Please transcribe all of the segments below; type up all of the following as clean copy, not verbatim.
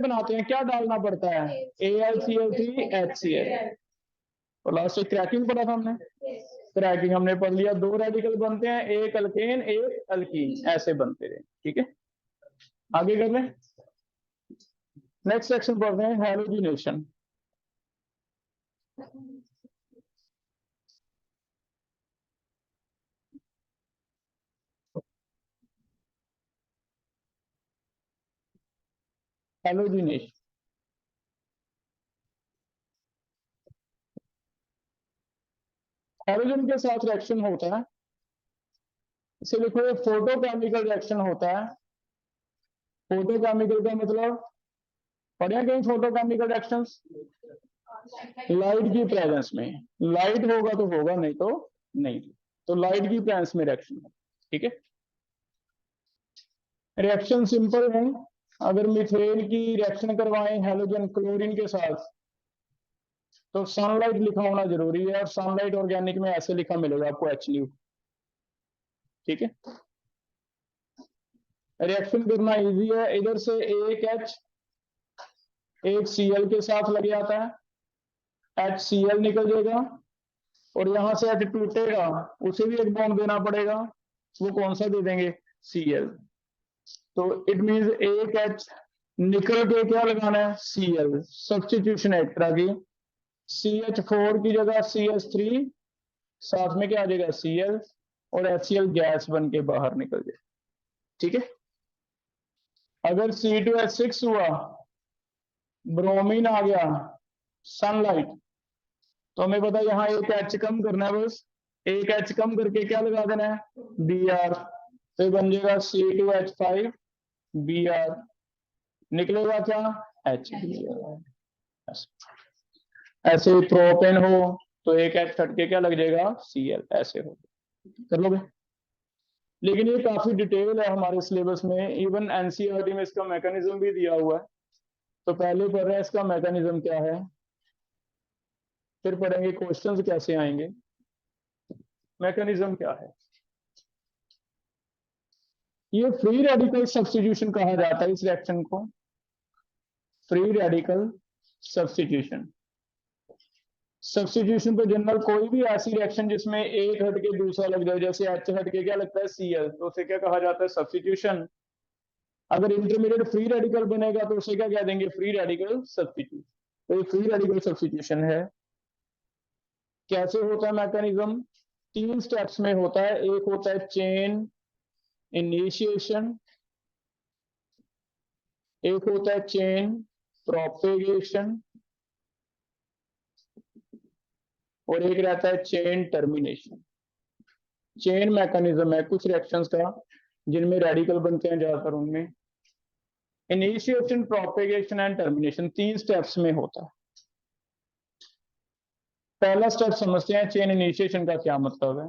बनाते हैं क्या डालना पड़ता है, AlCl3HCl। और लास्ट क्रैकिंग पढ़ा था हमने, क्रैकिंग हमने पढ़ लिया, दो रेडिकल बनते हैं, एक अल्केन एक अल्कीन, ऐसे बनते रहे। ठीक है, आगे कर लें। नेक्स्ट सेक्शन पढ़ रहे हैं हैलोजिनेशन। हैलोजिनेशन, हैलोजन के साथ रिएक्शन होता है, इसे लिखो फोटोकेमिकल रिएक्शन होता है। फोटोकेमिकल का मतलब पढ़े कहीं, फोटोकेमिकल रिएक्शंस लाइट की प्रेजेंस में, लाइट होगा तो होगा, नहीं तो नहीं, तो लाइट की प्रेजेंस में रिएक्शन है। ठीक है, रिएक्शन सिंपल है। अगर मीथेन की रिएक्शन करवाएं हैलोजन क्लोरीन के साथ तो सनलाइट लिखा होना जरूरी है, और सनलाइट ऑर्गेनिक में ऐसे लिखा मिलेगा आपको HNU। ठीक है, रिएक्शन करना इजी है, इधर से एक H एक Cl के साथ लग जाता है, HCl निकल जाएगा, और यहां से H टूटेगा, उसे भी एक बॉन्ड देना पड़ेगा, वो कौन सा दे देंगे, Cl। तो इट मींस एक H निकल के क्या लगाना है, Cl, सब्स्टिट्यूशन एक तरह की, CH4 की जगह CH3, साथ में क्या आ जाएगा Cl, और HCl गैस बन के बाहर निकल जाए। ठीक है, अगर C2H6 हुआ, ब्रोमीन आ गया, सनलाइट, तो हमें पता यहाँ एक H कम करना है, बस एक H कम करके क्या लगा देना है, Br, तो बन जाएगा C2H5 Br, निकलेगा क्या, HBr। ऐसे प्रोपेन हो तो एक H हट के क्या लग जाएगा, Cl, ऐसे हो, कर लोगे। लेकिन ये काफी डिटेल है हमारे सिलेबस में, इवन एनसीईआरटी में इसका मैकेनिज्म भी दिया हुआ है, तो पहले पढ़ रहे हैं इसका मैकेनिज्म क्या है, फिर पढ़ेंगे क्वेश्चंस कैसे आएंगे, मैकेनिज्म क्या है। ये फ्री रेडिकल सब्स्टिट्यूशन कहा जाता है इस रिएक्शन को, फ्री रेडिकल सब्स्टिट्यूशन। सब्स्टिट्यूशन तो जनरल कोई भी ऐसी रिएक्शन जिसमें एक हट के दूसरा लग जाए, जैसे H हट के क्या लगता है Cl, तो उसे क्या कहा जाता है, सब्स्टिट्यूशन। अगर इंटरमीडिएट फ्री रेडिकल बनेगा तो उसे क्या कह देंगे, फ्री रेडिकल सब्स्टिट्यूशन। तो ये फ्री रेडिकल सब्स्टिट्यूशन है। कैसे होता है मैकेनिज्म, तीन स्टेप्स में होता है, एक होता है चेन इनिशिएशन, एक होता है चेन प्रोपेगेशन, और एक रहता है चेन टर्मिनेशन। चेन मैकेनिज्म है कुछ रिएक्शंस का जिनमें रेडिकल बनते हैं ज्यादातर, उनमें इनिशिएशन प्रोपेगेशन एंड टर्मिनेशन तीन स्टेप्स में होता है। पहला स्टेप समझते हैं चेन इनिशिएशन का क्या मतलब है।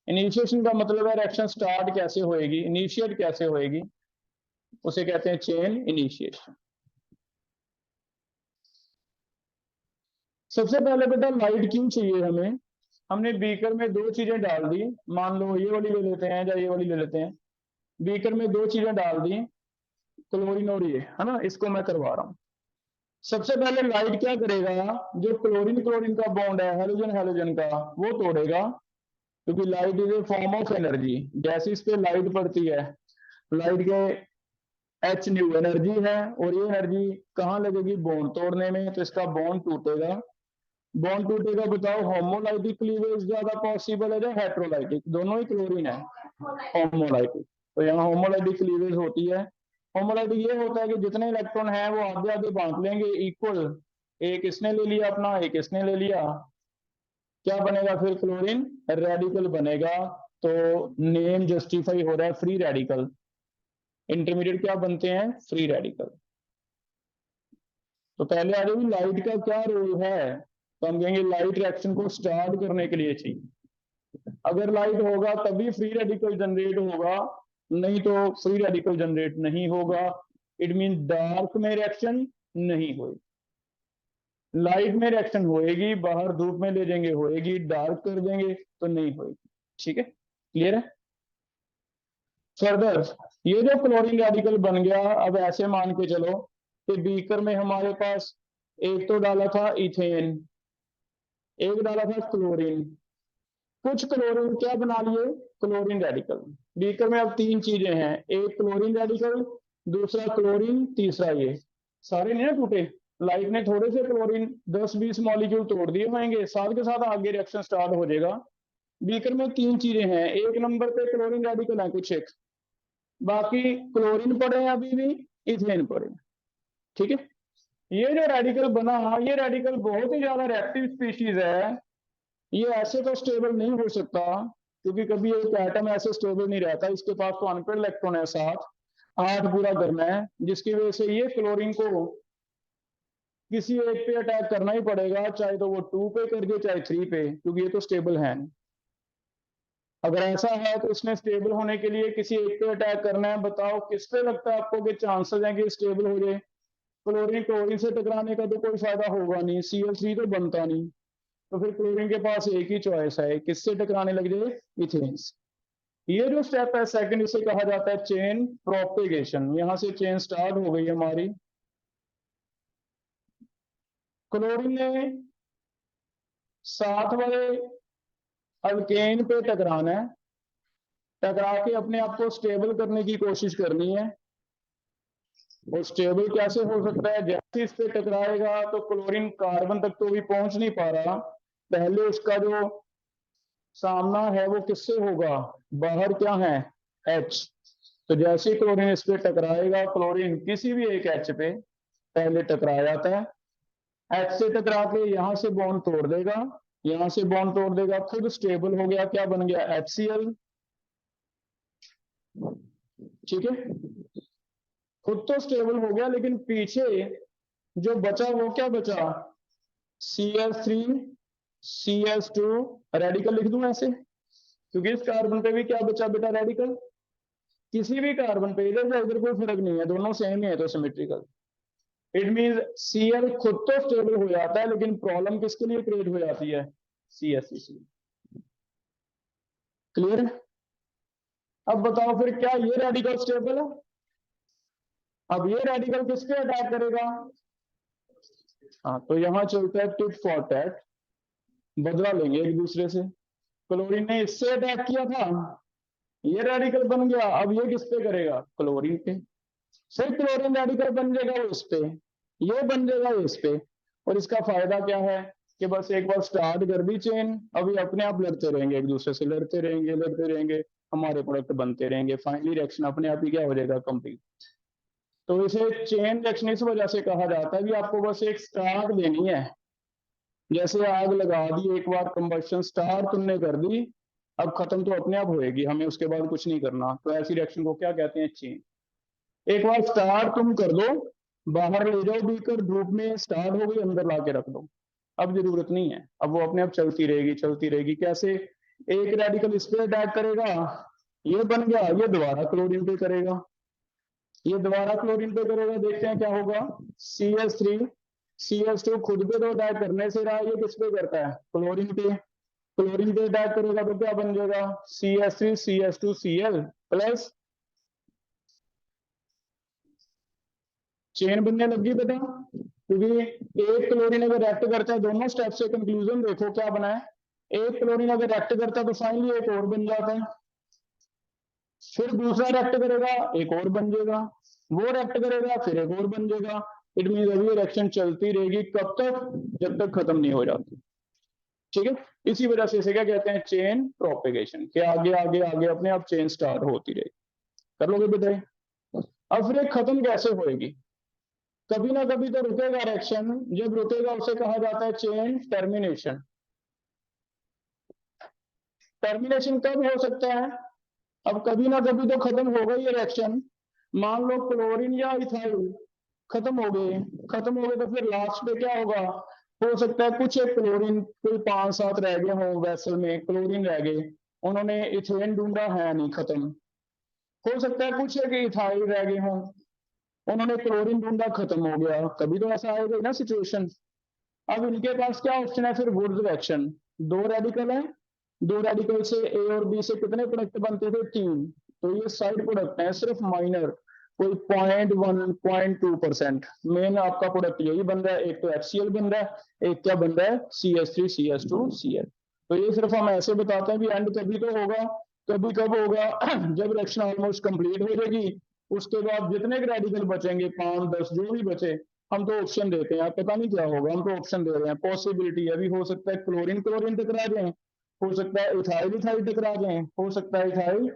इनिशिएशन का मतलब है रिएक्शन स्टार्ट कैसे होएगी, इनिशिएट कैसे होएगी, उसे कहते हैं चेन इनिशिएशन। सबसे पहले बेटा लाइट क्यों चाहिए हमें, हमने बीकर में दो चीजें डाल दी, मान लो ये वाली ले लेते हैं या ये वाली ले लेते हैं, बीकर में दो चीजें डाल दी, क्लोरीन और ये है ना, इसको मैं करवा रहा हूं। सबसे पहले लाइट क्या करेगा, जो क्लोरीन क्लोरीन का बॉन्ड है हेलोजन हेलोजन का, वो तोड़ेगा, क्योंकि light is a form of energy, जैसे इस पे लाइट पड़ती है, लाइट के एच न्यू एनर्जी है, और ये एनर्जी कहाँ लगेगी, बॉन्ड तोड़ने में, तो इसका बॉन्ड टूटेगा। बॉन्ड टूटेगा, बताओ होमोलाइटिक क्लीवेज ज्यादा पॉसिबल है या हेट्रोलाइटिक, दोनों ही क्लोरीन है, होमोलाइटिक। तो यहाँ होमोलाइटिक क्लीवेज होती है। होमोलाइटिक ये होता है कि जितने इलेक्ट्रॉन है वो आधे आधे बांट लेंगे इक्वल, एक इसने ले लिया अपना, एक इसने ले लिया, क्या बनेगा फिर, क्लोरीन रेडिकल बनेगा। तो नेम जस्टिफाई हो रहा है फ्री रेडिकल, इंटरमीडिएट क्या बनते हैं, फ्री रेडिकल। तो पहले आ जाएगी लाइट का क्या रोल है, तो हम कहेंगे लाइट रिएक्शन को स्टार्ट करने के लिए चाहिए। अगर लाइट होगा तभी फ्री रेडिकल जनरेट होगा, नहीं तो फ्री रेडिकल जनरेट नहीं होगा। इट मीन डार्क में रिएक्शन नहीं होगी, लाइट में रिएक्शन होएगी, बाहर धूप में ले जाएंगे होएगी, डार्क कर देंगे तो नहीं होएगी। ठीक है, क्लियर है। फर्दर ये जो क्लोरीन रेडिकल बन गया, अब ऐसे मान के चलो कि बीकर में हमारे पास एक तो डाला था इथेन, एक डाला था क्लोरीन, कुछ क्लोरीन क्या बना लिए, क्लोरीन रेडिकल। बीकर में अब तीन चीजें हैं, एक क्लोरीन रेडिकल, दूसरा क्लोरीन, तीसरा ये। सारे नहीं ना टूटे, लाइट ने थोड़े से क्लोरीन 10-20 मॉलिक्यूल तोड़ दिए होंगे, साथ के साथ आगे रिएक्शन स्टार्ट हो जाएगा। बीकर में तीन चीजें हैं, एक नंबर पे क्लोरीन रेडिकल है कुछ एक, बाकी क्लोरीन पड़े हैं अभी भी, इथेन पड़े हैं। ठीक है, ये जो रेडिकल बना, ये रेडिकल बहुत ही ज्यादा रिएक्टिव स्पीशीज है। ये ऐसे तो स्टेबल नहीं हो सकता, क्योंकि कभी एक एटम ऐसे स्टेबल नहीं रहता, इसके पास तो अनपेड इलेक्ट्रॉन है 7 8 पूरा करना है, जिसकी वजह से ये क्लोरीन को किसी एक पे अटैक करना ही पड़ेगा, चाहे तो वो 2 पे कर दे चाहे 3 पे, क्योंकि ये तो स्टेबल है नहीं। अगर ऐसा है तो इसमें स्टेबल होने के लिए किसी एक पे अटैक करना है, बताओ किस पे लगता है आपको कि चांसेस हैं कि स्टेबल हो जाए। क्लोरीन क्लोरीन से टकराने का तो कोई फायदा होगा नहीं, Cl3 तो बनता नहीं, तो फिर क्लोरीन के पास एक ही चॉइस है, किससे टकराने लग जाए, इथेन से। ये जो स्टेप है सेकंड, इसे कहा जाता है चेन प्रोपेगेशन। यहां से चेन स्टार्ट हो गई हमारी। क्लोरीन ने 7 वाले अल्केन पे टकराना है, टकरा के अपने आप को स्टेबल करने की कोशिश करनी है। और स्टेबल कैसे हो सकता है, जैसे इस पे टकराएगा तो क्लोरीन कार्बन तक तो भी पहुंच नहीं पा रहा, पहले उसका जो सामना है वो किससे होगा, बाहर क्या है, H। तो जैसे ही क्लोरीन इस पे टकराएगा, क्लोरीन किसी भी एक H पे पहले टकरा जाता है, H से टकरा के यहां से बॉन्ड तोड़ देगा, यहां से बॉन्ड तोड़ देगा, खुद स्टेबल हो गया, क्या बन गया, HCl। ठीक है, खुद तो स्टेबल हो गया, लेकिन पीछे जो बचा वो क्या बचा, Cl3 CS2 रेडिकल लिख दूं ऐसे, क्योंकि इस कार्बन पे भी क्या बचा बेटा, रेडिकल। किसी भी कार्बन पे इधर से इधर कोई फर्क नहीं है, दोनों सेम ही है तो सिमेट्रिकल। इट मीन Cl खुद तो स्टेबल हो जाता है, लेकिन प्रॉब्लम किसके लिए क्रिएट हो जाती है, CH3। क्लियर है। अब बताओ फिर क्या ये रेडिकल स्टेबल है, अब ये रेडिकल किस पे अटैक करेगा। हाँ, तो यहां चलता है टिट फॉर टैट, बदला लेंगे एक दूसरे से। क्लोरीन ने इससे अटैक किया था, ये रेडिकल बन गया, अब ये किस पे करेगा, क्लोरीन पे। फिर क्लोरीन रेडिकल बन जाएगा वो इस पे, ये बन जाएगा इस पे। और इसका फायदा क्या है कि बस एक बार स्टार्ट कर दी चेन, अभी अपने आप लड़ते रहेंगे एक दूसरे से, लड़ते रहेंगे, हमारे प्रोडक्ट बनते रहेंगे, फाइनली रिएक्शन अपने आप ही क्या हो जाएगा, कंप्लीट। तो इसे चेन रिएक्शन इस वजह से कहा जाता है कि आपको बस एक स्टार्ट देनी है, जैसे आग लगा दी एक बार, कंबशन स्टार्ट तुमने कर दी, अब खत्म तो अपने आप होएगी, हमें उसके बाद कुछ नहीं करना। तो ऐसी रिएक्शन को क्या कहते हैं, चेन। एक बार स्टार्ट तुम कर दो, बाहर ले जाओ बीकर, धूप में स्टार्ट हो गई, अंदर ला के रख दो, अब जरूरत नहीं है, अब वो अपने आप चलती रहेगी, चलती रहेगी। कैसे, एक रेडिकल इस पे अटैक करेगा, ये बन गया, ये दोबारा क्लोरीन पे करेगा, ये दोबारा क्लोरीन पे करेगा, देखते हैं क्या होगा, CS3 CS2 खुद पे तो अटैक करने से रहा, ये किस पे करता है, क्लोरीन पे। क्लोरीन पे अटैक करेगा तो क्या बन जाएगा, CS3 CS2 Cl plus, chain बनने लगी बेटा, क्योंकि एक क्लोरीन अगर रिएक्ट करता है, दोनों स्टेप से कंक्लूजन देखो क्या बना है, एक क्लोरीन अगर रिएक्ट करता है तो फाइनली एक और बन जाता है, फिर दूसरा रिएक्ट करेगा एक और बन जाएगा, वो रिएक्ट करेगा फिर एक और बन जाएगा। इट मीन अभी रिएक्शन चलती रहेगी, कब तक, जब तक खत्म नहीं हो जाती। ठीक है, इसी वजह से इसे क्या कहते हैं, चेन प्रोपेगेशन, के आगे आगे आगे अपने आप चेन स्टार्ट होती रहेगी। कर लोगे बेटा। अब फिर खत्म कैसे होएगी, कभी ना कभी तो रुकेगा रिएक्शन, जब रुकेगा उसे कहा जाता है चेन टर्मिनेशन। टर्मिनेशन कब हो सकता है, अब कभी ना कभी तो खत्म होगा ये रिएक्शन। मान लो क्लोरीन या इथाइल खत्म हो गए, खत्म हो गए तो फिर लास्ट पे क्या होगा, हो सकता है कुछ एक क्लोरीन, कोई 5-7 रह गए हों वेसल में, क्लोरीन रह गए, उन्होंने इथेन ढूंढा है नहीं, खत्म। हो सकता है कुछ एक इथाइल रह गए हों, उन्होंने क्लोरीन ढूंढा, खत्म हो गया, कभी तो ऐसा आएगा ना सिचुएशन। अब इनके पास क्या ऑप्शन है फिर, वुड्स रिएक्शन। दो रेडिकल है, दो रेडिकल से ए और बी से कितने प्रोडक्ट बनते थे, 3। तो ये साइड प्रोडक्ट है सिर्फ माइनर, कोई 0.1 0.2%। मेन आपका प्रोडक्ट यही बन रहा है, एक तो HCl बन रहा है, एक क्या बन रहा है CH3 CH2 Cl। तो ये सिर्फ हम ऐसे बताते हैं भी एंड कभी तो होगा, कभी कब होगा जब रिएक्शन ऑलमोस्ट कंप्लीट हो जाएगी, उसके बाद जितने के रेडिकल बचेंगे 5 10 जो भी बचे, हम तो ऑप्शन देते हैं, आप पता नहीं क्या होगा, हम तो ऑप्शन दे रहे हैं, पॉसिबिलिटी अभी हो सकता है क्लोरीन क्लोरीन टकरा जाए, हो सकता है इथाइल इथाइल टकरा जाए, हो सकता है इथाइल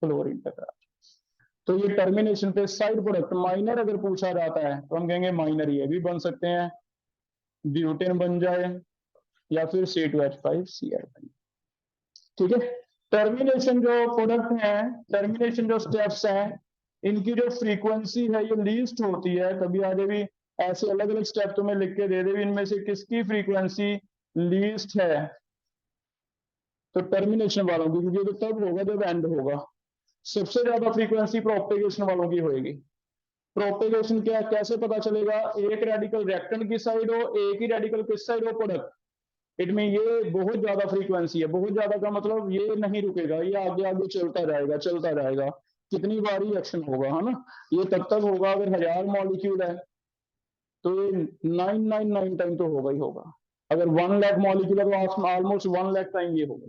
क्लोरीन टकरा। तो ये टर्मिनेशन पे साइड प्रोडक्ट माइनर अगर पूछा जाता है तो हम कहेंगे माइनर ये भी बन सकते हैं, ब्यूटेन बन जाए या फिर C2H5Cl। ठीक है, टर्मिनेशन जो प्रोडक्ट है, टर्मिनेशन जो स्टेप्स हैं, इनकी जो फ्रीक्वेंसी है ये लीस्ट होती है। कभी आगे भी ऐसे अलग अलग स्टेप तुम्हें लिख के दे दे इनमें से किसकी फ्रीक्वेंसी लीस्ट है, तो टर्मिनेशन वालों की, क्योंकि तो तब होगा जब एंड होगा। सबसे ज्यादा फ्रीक्वेंसी प्रोपेगेशन वालों की होगी। प्रोपेगेशन क्या कैसे पता चलेगा, एक रेडिकल रिएक्टेंट की साइड हो, एक ही रेडिकल किस साइड हो प्रोडक्ट, इट में ये बहुत ज्यादा फ्रीक्वेंसी है। बहुत ज्यादा का मतलब ये नहीं रुकेगा, ये आगे आगे चलता जाएगा चलता जाएगा, कितनी बार ही एक्शन होगा, है ना। ये तब तक होगा अगर 1000 मॉलिक्यूल है तो ये 999 टाइम तो होगा ही होगा। अगर 1 लाख मॉलिक्यूल है तो ऑलमोस्ट 1 लाख टाइम ये होगा।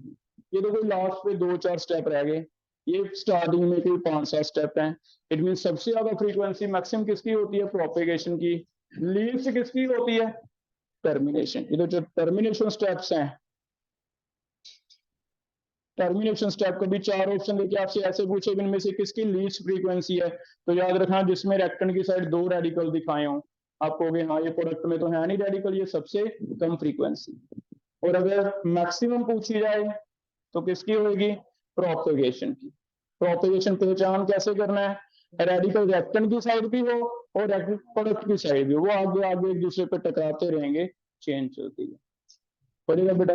ये तो कोई लास्ट पे 2-4 स्टेप रह गए, ये स्टार्टिंग में कोई 5-7 स्टेप हैं। इट मीन सबसे ज्यादा फ्रीक्वेंसी मैक्सिमम किसकी होती है, प्रोपेगेशन की। लीस्ट किसकी होती है, टर्मिनेशन। ये तो जो टर्मिनेशन स्टेप्स हैं, टर्मिनेशन स्टेप कभी 4 ऑप्शन देके आपसे ऐसे पूछे इनमें से किसकी लीस्ट फ्रीक्वेंसी है, तो याद रखना जिसमें रेक्टेंट की साइड 2 रेडिकल दिखाए हों, आप कहोगे हाँ ये प्रोडक्ट में तो है नहीं रेडिकल, ये सबसे कम फ्रीक्वेंसी। और अगर मैक्सिमम पूछी जाए तो किसकी होगी, प्रोपेगेशन की। प्रोपेगेशन पहचान कैसे करना है, रेडिकल रेक्टेंट की साइड भी हो और प्रोडक्ट की साइड भी हो, वो आगे आगे एक दूसरे पे टकराते रहेंगे, चेंज चलती है। पढ़ेगा बेटा,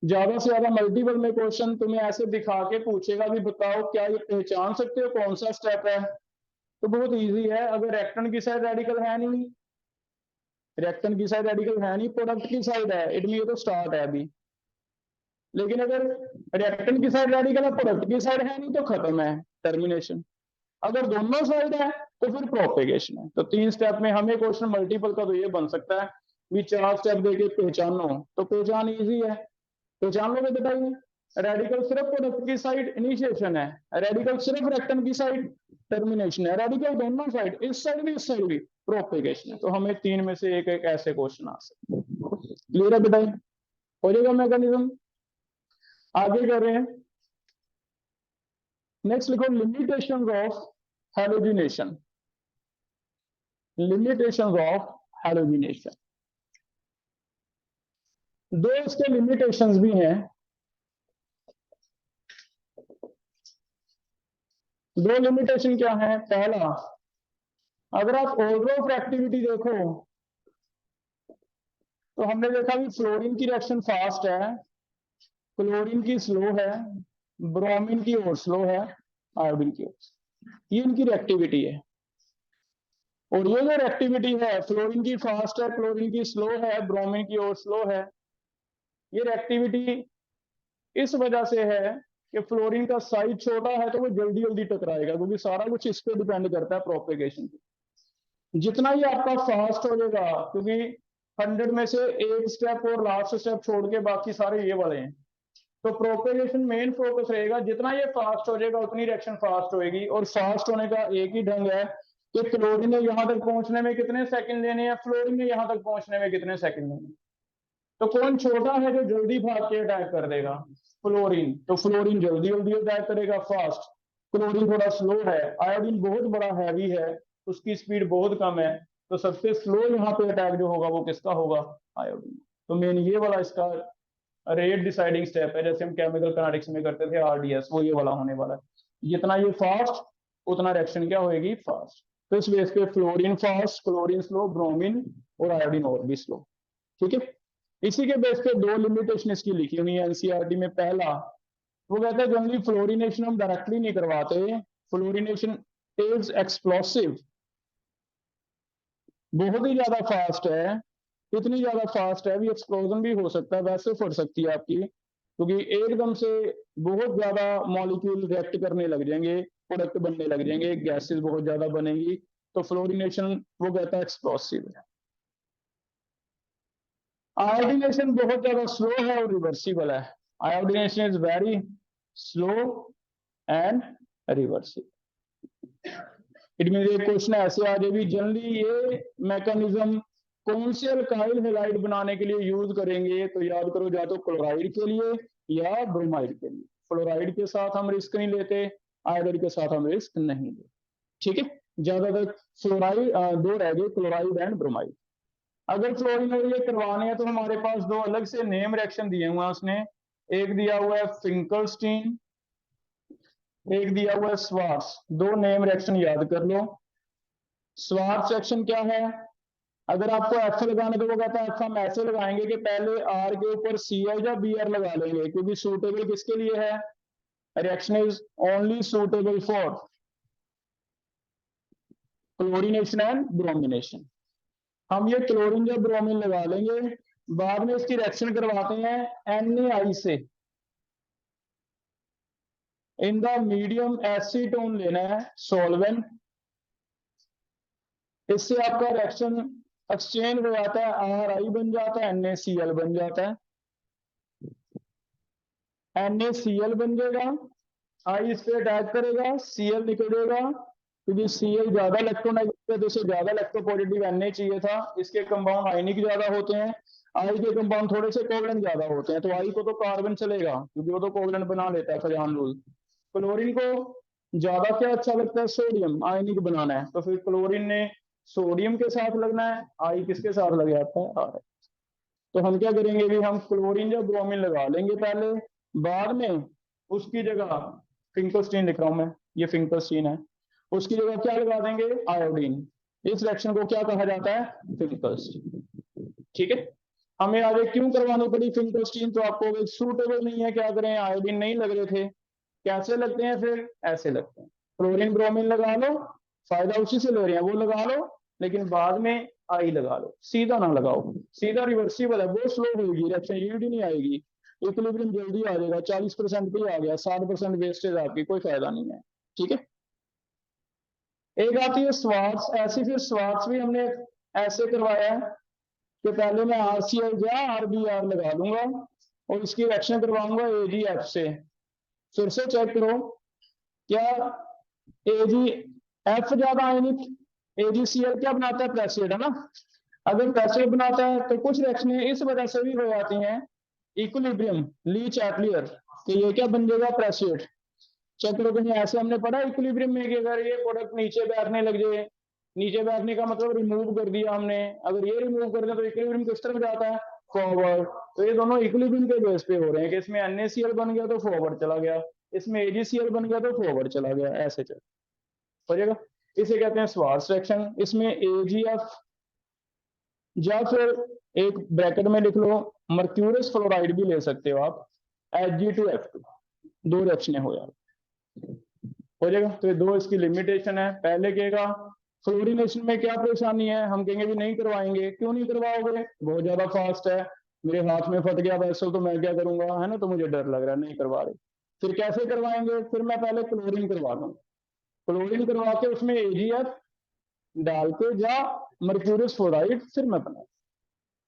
ज्यादा से ज्यादा मल्टीपल में क्वेश्चन तुम्हें ऐसे दिखा के पूछेगा भी बताओ क्या ये पहचान सकते हो कौन सा स्टेप है, तो बहुत इजी है। अगर रेक्टेंट की साइड रेडिकल है नहीं, रेक्टेंट की साइड रेडिकल है नहीं, प्रोडक्ट की साइड है, इट मीन ये तो स्टार्ट है अभी। लेकिन अगर रिएक्टेंट की साइड रेडिकल है, प्रोडक्ट की साइड है नहीं, तो खत्म है, टर्मिनेशन। अगर दोनों साइड है तो फिर प्रोपेगेशन है। तो 3 स्टेप में हमें क्वेश्चन मल्टीपल का तो ये बन सकता है भी 4 स्टेप देके पहचानो, तो पहचान इजी है, पहचान लोगे बताइए। रेडिकल सिर्फ प्रोडक्ट की साइड इनिशिएशन है, रेडिकल सिर्फ रेक्टेंट की साइड टर्मिनेशन है, रेडिकल दोनों साइड इस साइड भी इस साइड भी प्रोपेगेशन है। तो हमें 3 में से एक एक ऐसे क्वेश्चन आ सकते हैं। क्लियर है बताइए, हो जाएगा मैकेनिज्म। आगे कर रहे हैं, नेक्स्ट लिखो limitations of halogenation. Limitations of halogenation, दो इसके लिमिटेशंस भी हैं। दो लिमिटेशन क्या है, पहला अगर आप ऑर्डर ऑफ एक्टिविटी देखो तो हमने देखा कि फ्लोरीन की रिएक्शन फास्ट है, क्लोरीन की स्लो है, ब्रोमीन की और स्लो है, आयोडीन की और, ये इनकी रिएक्टिविटी है। और ये जो रिएक्टिविटी है, फ्लोरीन की फास्ट है, क्लोरीन की स्लो है, ब्रोमीन की और स्लो है, ये रिएक्टिविटी इस वजह से है कि फ्लोरीन का साइज छोटा है तो वो जल्दी जल्दी टकराएगा, क्योंकि सारा कुछ इस पे डिपेंड करता है प्रोपेगेशन पे। जितना ही आपका फास्ट हो जाएगा, क्योंकि 100 में से एक स्टेप और लास्ट स्टेप छोड़ के बाकी सारे ये वाले हैं, तो प्रोपेगेशन मेन फोकस रहेगा। जितना ये फास्ट हो जाएगा उतनी रिएक्शन फास्ट होएगी। और फास्ट होने का एक ही ढंग है कि क्लोरीन ने यहां तक पहुंचने में कितने सेकंड लेने हैं, फ्लोरीन ने यहां तक पहुंचने में कितने सेकंड लेने हैं। तो कौन छोटा है जो जल्दी भाग के अटैक कर देगा, फ्लोरीन। तो फ्लोरीन जल्दी जल्दी अटैक करेगा, फास्ट। क्लोरीन थोड़ा स्लो है, आयोडीन बहुत बड़ा हैवी है, उसकी स्पीड बहुत कम है, तो सबसे स्लो यहाँ पे अटैक जो होगा वो किसका होगा, आयोडीन। तो मेन ये वाला इसका रेट डिसाइडिंग स्टेप है, जैसे हम केमिकल काइनेटिक्स में करते थे RDS, वो ये वाला होने वाला है। जितना ये फास्ट उतना रिएक्शन क्या होगी, फास्ट। तो इस बेस पे fluorine fast, chlorine slow, bromine और आयोडीन और भी स्लो। ठीक है, इसी के बेस पे दो लिमिटेशन इसकी लिखी हुई है एनसीईआरटी में। पहला वो कहता है जनरली फ्लोरिनेशन हम डायरेक्टली नहीं करवाते, फ्लोरिनेशन इज एक्सप्लोसिव, बहुत ही ज्यादा फास्ट है, इतनी ज्यादा फास्ट है भी एक्सप्लोजन भी हो सकता है, वैसे फट सकती है आपकी क्योंकि एकदम से बहुत ज्यादा मॉलिक्यूल रिएक्ट करने लग जाएंगे, प्रोडक्ट बनने लग जाएंगे, गैसेस बहुत ज्यादा बनेगी, तो फ्लोरिनेशन वो कहता है एक्सप्लोसिव है। आयोडीनेशन बहुत ज्यादा स्लो है और रिवर्सिबल है। Iodination is very slow and reversible. It mean एक क्वेश्चन ऐसे आ जाए भी जनरली ये मैकेनिज्म कौन से अल्काइल हैलाइड बनाने के लिए यूज करेंगे, तो याद करो या तो क्लोराइड के लिए या ब्रोमाइड के लिए। फ्लोराइड के साथ हम रिस्क नहीं लेते, आयोडाइड के साथ हम रिस्क नहीं लेते, ठीक है। ज्यादातर फ्लोराइड दो रह गए, क्लोराइड एंड ब्रोमाइड। अगर फ्लोरीन और ये करवाने हैं तो हमारे पास दो अलग से नेम रिएक्शन दिए हुए हैं उसने। एक दिया हुआ है फिंकलस्टीन, एक दिया हुआ है स्वार्ट्स। दो नेम रिएक्शन याद कर लो। स्वार्ट्स रिएक्शन क्या है, अगर आपको एफ लगाना तो वो कहता है एफ हम ऐसे लगाएंगे कि पहले आर के ऊपर सी एल या बी आर लगा लेंगे, क्योंकि सूटेबल किसके लिए है, reaction is only suitable for chlorination and bromination. हम ये क्लोरीन या ब्रोमीन लगा लेंगे, बाद में इसकी रिएक्शन करवाते हैं NaI से। इन द मीडियम एसीटोन लेना है सॉल्वेंट, इससे आपका रिएक्शन एक्सचेंज हो जाता है, RI बन जाता है, NaCl बन जाता है। NaCl बन जाएगा, I इस पे अटैक करेगा, Cl निकलेगा, क्योंकि Cl ज्यादा इलेक्ट्रोनेगेटिव है तो इसे ज्यादा इलेक्ट्रोपॉजिटिव Na चाहिए था। इसके कंपाउंड आयनिक ज्यादा होते हैं, I के कंपाउंड थोड़े से कोवलेंट ज्यादा होते हैं, तो I को तो कार्बन चलेगा क्योंकि वो तो कोवलेंट बना लेता है फजान रूल। क्लोरीन को ज्यादा क्या अच्छा लगता है, सोडियम आयनिक बनाना है, तो फिर क्लोरीन ने सोडियम के साथ लगना है, I किसके साथ लग जाता है, R। तो हम क्या करेंगे भी, हम क्लोरीन या ब्रोमीन लगा लेंगे पहले, बाद में उसकी जगह फिंकलस्टीन लिख रहा हूं मैं, ये फिंकलस्टीन है, उसकी जगह क्या लगा देंगे, आयोडीन। इस रिएक्शन को क्या कहा जाता है, फिंकलस्टीन, ठीक है। हमें आगे क्यों करवानी पड़ी फिंकलस्टीन, तो आपको सूटेबल नहीं है, क्या करें, आयोडीन नहीं लग रहे थे, कैसे लगते हैं फिर, ऐसे लगते हैं। क्लोरीन ब्रोमीन लगा लो, फायदा उसी से ले रहे हैं, वो लगा लो, लेकिन बाद में आई लगा लो, सीधा ना लगाओ, सीधा रिवर्सिबल है, बहुत स्लो होगी रिएक्शन, यील्ड ही नहीं आएगी, इक्विलिब्रियम जल्दी आ जाएगा, 40% पे आ गया, 60% वेस्टेज आपकी, कोई फायदा नहीं है, ठीक है। एक आती है स्वार्ट्स, ऐसे फिर स्वार्ट्स भी हमने ऐसे करवाया है कि पहले मैं RCl या RBr लगा दूंगा और इसकी रिएक्शन करवाऊंगा AgF से। फिर से चेक करो, क्या AgF ज्यादा आयनिक, AgCl क्या बनाता है, प्रेसिड है ना। अगर प्रेसिड बनाता है तो कुछ रिएक्शनें इस वजह से भी हो जाती हैं इक्विलिब्रियम ली चैटलियर, कि ये क्या बन जाएगा, प्रेसिड। चेक करो कहीं ऐसे हमने पढ़ा इक्विलिब्रियम में कि अगर ये प्रोडक्ट नीचे बैठने लग जाए, नीचे बैठने का मतलब रिमूव कर दिया हमने, अगर ये रिमूव कर दिया तो इक्विलिब्रियम किस तरफ जाता है, फॉरवर्ड। तो ये दोनों इक्विलिब्रियम के बेस पे हो रहे हैं कि इसमें NaCl बन गया तो फॉरवर्ड चला गया, इसमें AgCl बन गया तो फॉरवर्ड चला गया, ऐसे चल हो जाएगा। इसे कहते हैं स्वार्ट्स रिएक्शन। इसमें AgF या फिर एक ब्रैकेट में लिख लो मर्क्यूरस फ्लोराइड भी ले सकते हो आप, Ag2F2, दो रिएक्शनें हो जाएगा। तो ये दो इसकी लिमिटेशन है। पहले कहेगा फ्लोरिनेशन में क्या परेशानी है, हम कहेंगे भी नहीं करवाएंगे। क्यों नहीं करवाओगे, बहुत ज्यादा फास्ट है, मेरे हाथ में फट गया वैसे तो मैं क्या करूंगा, है ना, तो मुझे डर लग रहा है, नहीं करवा रहे। फिर कैसे करवाएंगे, फिर मैं पहले क्लोरीन करवा दूंगा, क्लोरीन करवा के उसमें AgF डाल के या मर्क्यूरस फ्लोराइड फिर मैं बना।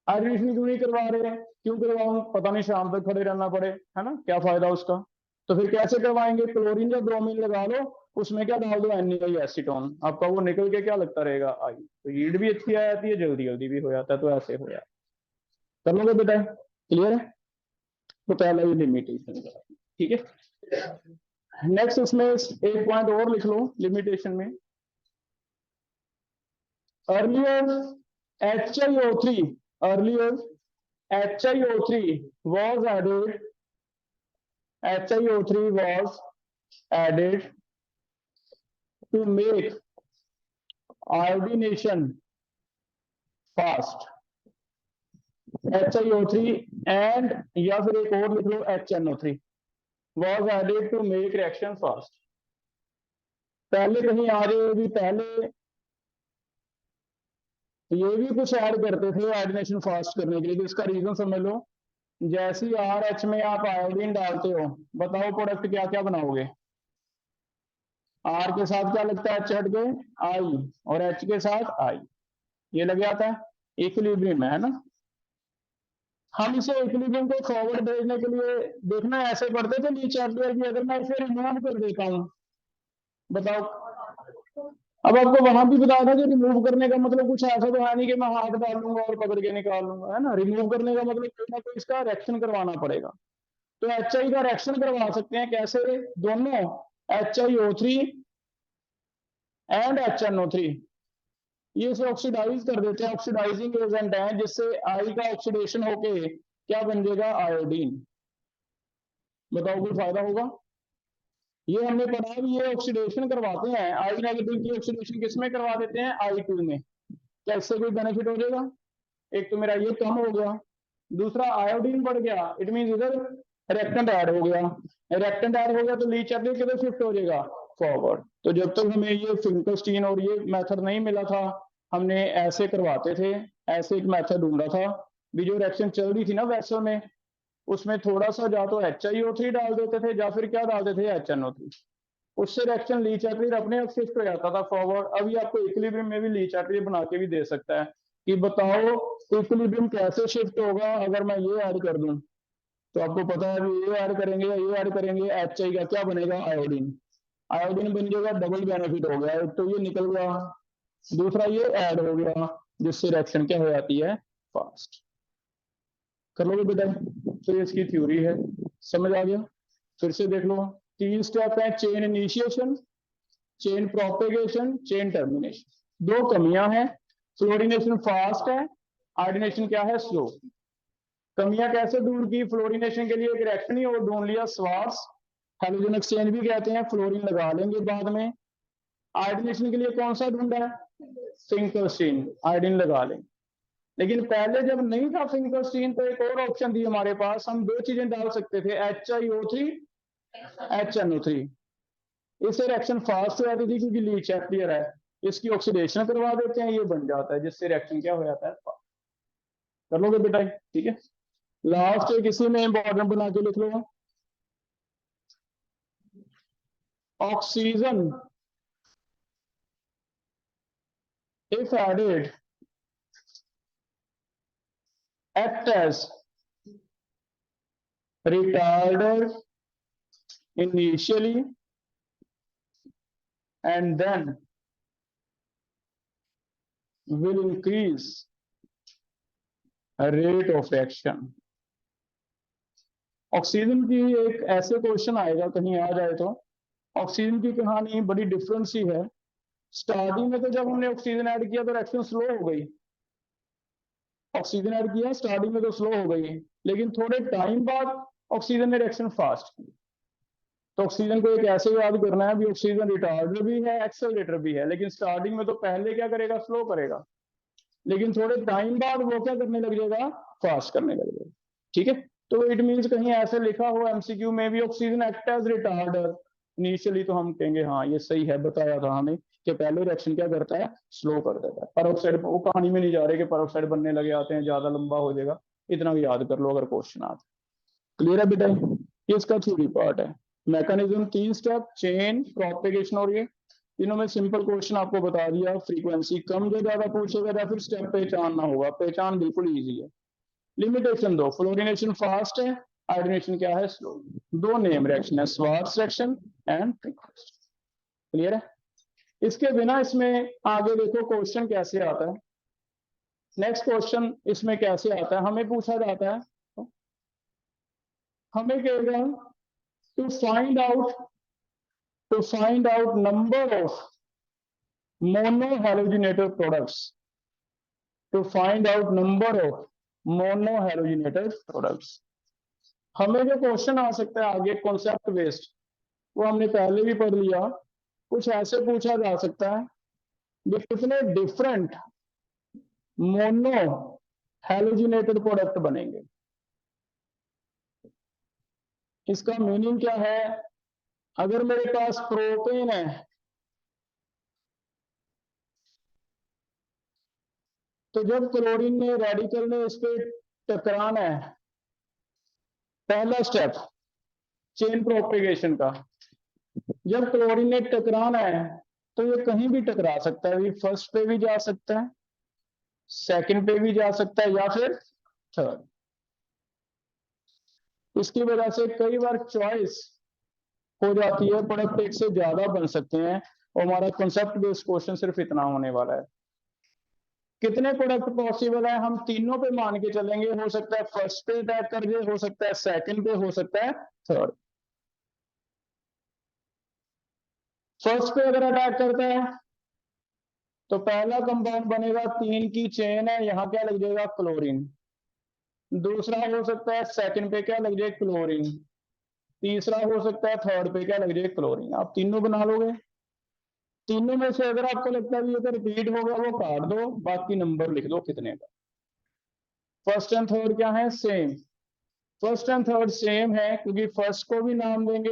आयोडीनेशन क्यों नहीं करवा रहे हैं, क्यों करवाऊं, पता नहीं शाम तक खड़े रहना पड़े, है ना, क्या फायदा उसका। तो फिर कैसे करवाएंगे, क्लोरीन या ब्रोमीन लगा लो, उसमें क्या डाल दो, NaI एसीटोन, आपका वो निकल के क्या लगता रहेगा, आई, तो यील्ड भी अच्छी आ जाती है, जल्दी जल्दी भी हो जाता है, तो ऐसे हो जाता है। कर लोगे बेटा, क्लियर है। तो पहला ये लिमिटेशन, ठीक है। नेक्स्ट इसमें एक पॉइंट और लिख लो लिमिटेशन में, earlier HiO3, earlier HiO3 was added, HiO3 was added to make iodination fast, HiO3 and या फिर एक और लिख लो HNO3 was added to make reaction fast। पहले कहीं आ रहे भी, पहले ये भी कुछ ऐड करते थे आयोडीनेशन फास्ट करने के लिए, तो इसका रीजन समझ लो। जैसी आर एच में आप आयोडीन डालते हो, बताओ प्रोडक्ट क्या क्या बनाओगे। आर के साथ क्या लगता है, एच हट के आई, और एच के साथ आई, ये लग जाता है, इक्विलिब्रियम है ना। हम इसे इक्विलिब्रियम को फॉरवर्ड भेजने के लिए देखना ऐसे करते थे ली चैप्टर की, अगर मैं इसे रिमूव कर देता हूँ, बताओ। अब आपको वहां भी बताया था कि रिमूव करने का मतलब कुछ ऐसा तो है नहीं कि मैं हाथ डाल लूंगा और पकड़ के निकाल लूंगा, है ना। रिमूव करने का मतलब कोई ना कोई इसका रिएक्शन करवाना पड़ेगा। तो एच आई का रिएक्शन करवा सकते हैं कैसे, दोनों HiO3 एंड HNO3, ये इसे ऑक्सीडाइज कर देते हैं, ऑक्सीडाइजिंग एजेंट है, जिससे आई का ऑक्सीडेशन होके क्या बन जाएगा, आयोडीन। बताओ कोई फायदा होगा। ये हमने पढ़ा भी, ये ऑक्सीडेशन करवाते हैं, आई नेगेटिव की ऑक्सीडेशन किसमें करवा देते हैं, I2 में। क्या इससे कोई बेनिफिट हो जाएगा, एक तो मेरा ये कम हो गया, दूसरा आयोडीन बढ़ गया, इट मीन इधर रिएक्टेंट ऐड हो गया, रिएक्टेंट ऐड हो गया तो लीच एब्रे किधर शिफ्ट हो जाएगा, फॉरवर्ड। तो जब तक हमें ये फिंकलस्टीन और ये मेथड नहीं मिला था, हमने ऐसे करवाते थे, ऐसे एक मेथड ढूंढा था। भी जो रिएक्शन चल रही थी ना वेसल में, उसमें थोड़ा सा या तो HiO3 डाल देते थे या फिर क्या डालते थे, HNO3, उससे रिएक्शन लीच एब्रे अपने आप शिफ्ट हो जाता था फॉरवर्ड। अभी आपको इक्विलिब्रियम में भी लीच एब्रे बना के भी दे सकता है कि बताओ इक्विलिब्रियम कैसे शिफ्ट होगा अगर मैं ये ऐड कर दूं। तो आपको पता है ये ऐड करेंगे या ये ऐड करेंगे, एच आई का क्या बनेगा, आयोडीन। आयोडीन बन जाएगा, डबल बेनिफिट हो गया, एक तो ये निकल गया, दूसरा ये ऐड हो गया, जिससे रिएक्शन क्या हो जाती है, फास्ट। कर लोगे बेटा, तो ये इसकी थ्योरी है, समझ आ गया। फिर से देख लो, 3 स्टेप है, chain initiation, chain propagation, chain termination. 2 कमियां हैं, फ्लोरिनेशन फास्ट है, आयोडीनेशन क्या है, स्लो। कमियां कैसे दूर की, फ्लोरिनेशन के लिए एक रिएक्शन ही और ढूंढ लिया, स्वार्ट्ज हेलोजन एक्सचेंज भी कहते हैं, फ्लोरीन लगा लेंगे बाद में। आयोडीनेशन के लिए कौन सा ढूंढा है, फिंकलस्टीन, आयोडीन लगा लेंगे। लेकिन पहले जब नहीं था फिंकलस्टीन तो एक और ऑप्शन थी हमारे पास, हम 2 चीजें डाल सकते थे, HiO3 HNO3। इससे रिएक्शन फास्ट हो जाती थी क्योंकि लीच क्लियर है, इसकी ऑक्सीडेशन करवा देते हैं, ये बन जाता है, जिससे रिएक्शन क्या हो जाता है, कर लोगे बेटा, ठीक है। लास्ट एक इसी में इंपॉर्टेंट बना के लिख लो, oxygen if added act as retarder initially and then will increase rate of reaction। Oxygen की एक ऐसे क्वेश्चन आएगा कहीं आ जाए तो, ऑक्सीजन की कहानी बड़ी डिफरेंट सी है। स्टार्टिंग में तो जब हमने ऑक्सीजन ऐड किया तो रिएक्शन स्लो हो गई, ऑक्सीजन ऐड किया स्टार्टिंग में तो स्लो हो गई, लेकिन थोड़े टाइम बाद ऑक्सीजन ने रिएक्शन फास्ट की। तो ऑक्सीजन को एक ऐसे याद करना है भी, ऑक्सीजन रिटार्डर भी है, एक्सेलरेटर भी है, लेकिन स्टार्टिंग में तो पहले क्या करेगा, स्लो करेगा, लेकिन थोड़े टाइम बाद वो क्या करने लग जाएगा, फास्ट करने लग जाएगा, ठीक है। तो इट मीन्स कहीं ऐसे लिखा हो एमसीक्यू में भी, oxygen act as retarder initially, तो हम कहेंगे हाँ ये सही है, बताया था हमें कि पहले रिएक्शन क्या करता है, स्लो कर देता है। पेरोक्साइड वो कहानी में नहीं जा रहे कि पेरोक्साइड बनने लगे आते हैं, ज्यादा लंबा हो जाएगा, इतना भी याद कर लो अगर क्वेश्चन आता। क्लियर है बेटा, ये इसका थ्योरी पार्ट है। मैकेनिज्म 3 स्टेप, चेन, प्रोपेगेशन और ये तीनों में सिंपल क्वेश्चन आपको बता दिया। फ्रीक्वेंसी कम जो ज्यादा पूछेगा या फिर स्टेप पहचानना होगा, पहचान बिल्कुल इजी है। लिमिटेशन दो, फ्लोरिनेशन फास्ट है, आयोडीनेशन क्या है, स्लो। 2 नेम रिएक्शन है, स्वार्ट्ज रिएक्शन एंड क्लियर है। इसके बिना इसमें आगे देखो क्वेश्चन कैसे आता है, नेक्स्ट क्वेश्चन इसमें कैसे आता है, हमें पूछा जाता है, हमें कहेगा to find out number of monohalogenated products, to find out number of monohalogenated products। हमें जो क्वेश्चन आ सकता है आगे कॉन्सेप्ट बेस्ड, वो हमने पहले भी पढ़ लिया, कुछ ऐसे पूछा जा सकता है कि कितने डिफरेंट मोनो हैलोजिनेटेड प्रोडक्ट बनेंगे। इसका मीनिंग क्या है, अगर मेरे पास प्रोपेन है, तो जब क्लोरीन ने रेडिकल ने इस पे टकराना है, पहला स्टेप चेन प्रोपेगेशन का, जब क्लोरीन ने टकराना है तो ये कहीं भी टकरा सकता है, फर्स्ट पे भी जा सकता है, सेकंड पे भी जा सकता है, या फिर थर्ड। इसकी वजह से कई बार चॉइस हो जाती है, प्रोडक्ट एक से ज्यादा बन सकते हैं, और हमारा कंसेप्ट बेस्ड क्वेश्चन सिर्फ इतना होने वाला है। कितने प्रोडक्ट पॉसिबल है, हम तीनों पे मान के चलेंगे। हो सकता है फर्स्ट पे अटैक कर दे, हो सकता है सेकंड पे, हो सकता है थर्ड। फर्स्ट पे अगर अटैक करता है तो पहला कंपाउंड बनेगा, 3 की चेन है, यहां क्या लग जाएगा, क्लोरीन। दूसरा हो सकता है सेकंड पे क्या लग जाए, क्लोरीन। तीसरा हो सकता है थर्ड पे क्या लग जाए, क्लोरीन। आप तीनों बना लोगे। तीनों में से अगर आपको लगता है ये तो रिपीट होगा, वो काट दो, बाकी नंबर लिख दो कितने का। फर्स्ट एंड थर्ड क्या है, same. First and third same है, क्योंकि फर्स्ट को भी नाम देंगे